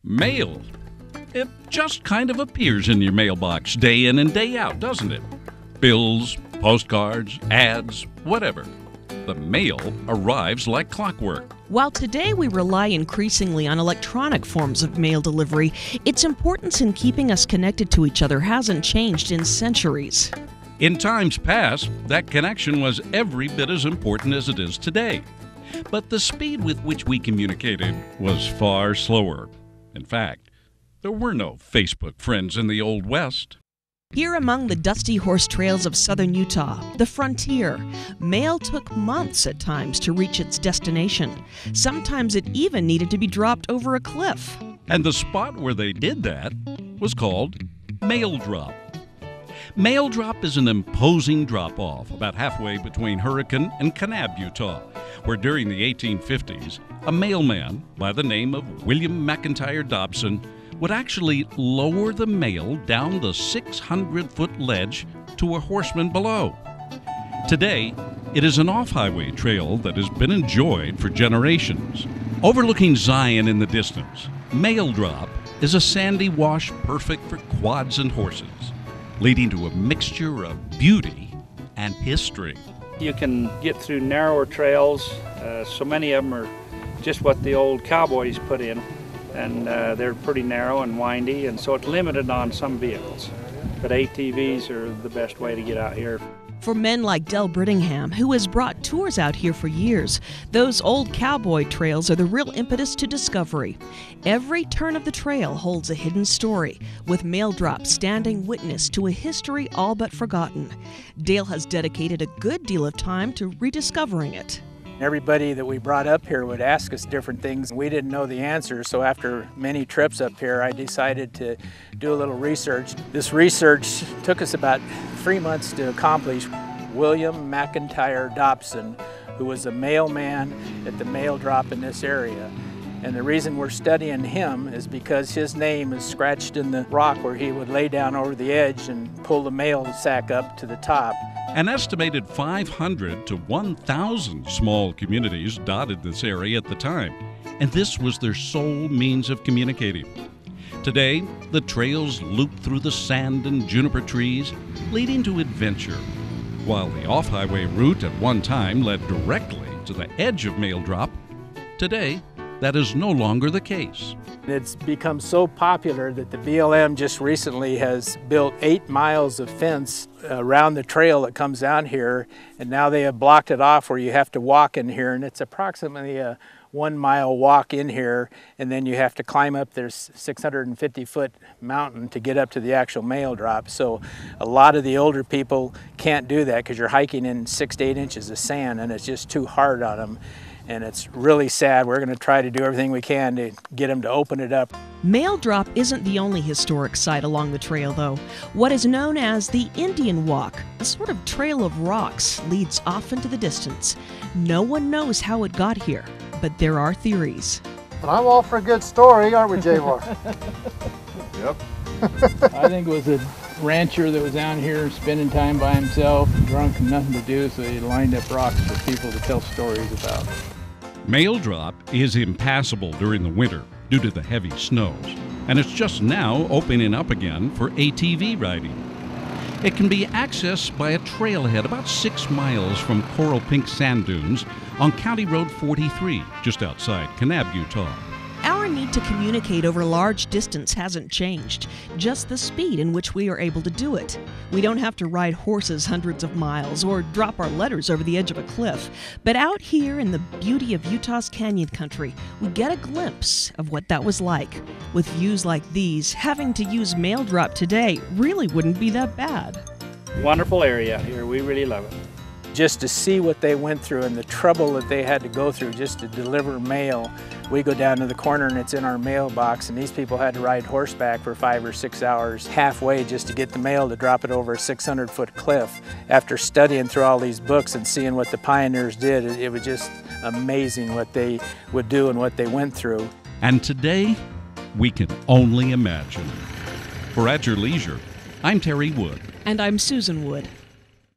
Mail. It just kind of appears in your mailbox day in and day out, doesn't it? Bills, postcards, ads, whatever. The mail arrives like clockwork. While today we rely increasingly on electronic forms of mail delivery, its importance in keeping us connected to each other hasn't changed in centuries. In times past, that connection was every bit as important as it is today. But the speed with which we communicated was far slower. In fact, there were no Facebook friends in the Old West. Here among the dusty horse trails of southern Utah, the frontier, mail took months at times to reach its destination. Sometimes it even needed to be dropped over a cliff. And the spot where they did that was called MailDrop. MailDrop is an imposing drop-off about halfway between Hurricane and Kanab, Utah, where during the 1850s, a mailman by the name of William McIntyre Dobson would actually lower the mail down the 600-foot ledge to a horseman below. Today, it is an off-highway trail that has been enjoyed for generations. Overlooking Zion in the distance, MailDrop is a sandy wash perfect for quads and horses, leading to a mixture of beauty and history. You can get through narrower trails. So many of them are just what the old cowboys put in, and they're pretty narrow and windy, and so it's limited on some vehicles. But ATVs are the best way to get out here. For men like Del Brittingham, who has brought tours out here for years, those old cowboy trails are the real impetus to discovery. Every turn of the trail holds a hidden story, with MailDrop standing witness to a history all but forgotten. Dale has dedicated a good deal of time to rediscovering it. Everybody that we brought up here would ask us different things. We didn't know the answers, so after many trips up here, I decided to do a little research. This research took us about 3 months to accomplish. William McIntyre Dobson, who was a mailman at the MailDrop in this area. And the reason we're studying him is because his name is scratched in the rock where he would lay down over the edge and pull the mail sack up to the top. An estimated 500 to 1,000 small communities dotted this area at the time, and this was their sole means of communicating. Today, the trails loop through the sand and juniper trees, leading to adventure. While the off-highway route at one time led directly to the edge of MailDrop, today, that is no longer the case. It's become so popular that the BLM just recently has built 8 miles of fence around the trail that comes down here, and now they have blocked it off where you have to walk in here, and it's approximately a 1-mile walk in here, and then you have to climb up this 650-foot mountain to get up to the actual MailDrop. So a lot of the older people can't do that because you're hiking in 6 to 8 inches of sand, and it's just too hard on them. And it's really sad. We're going to try to do everything we can to get them to open it up. MailDrop isn't the only historic site along the trail, though. What is known as the Indian Walk, a sort of trail of rocks, leads off into the distance. No one knows how it got here, but there are theories. But I'm all for a good story, aren't we, Javor? Yep. I think it was a rancher that was down here spending time by himself, drunk and nothing to do, so he lined up rocks for people to tell stories about. MailDrop is impassable during the winter due to the heavy snows, and it's just now opening up again for ATV riding. It can be accessed by a trailhead about 6 miles from Coral Pink Sand Dunes on County Road 43, just outside Kanab, Utah. Our need to communicate over large distance hasn't changed, just the speed in which we are able to do it. We don't have to ride horses hundreds of miles or drop our letters over the edge of a cliff. But out here in the beauty of Utah's canyon country, we get a glimpse of what that was like. With views like these, having to use MailDrop today really wouldn't be that bad. Wonderful area here. We really love it. Just to see what they went through and the trouble that they had to go through just to deliver mail. We go down to the corner and it's in our mailbox, and these people had to ride horseback for 5 or 6 hours halfway just to get the mail to drop it over a 600-foot cliff. After studying through all these books and seeing what the pioneers did, it was just amazing what they would do and what they went through. And today, we can only imagine. For At Your Leisure, I'm Terry Wood. And I'm Susan Wood.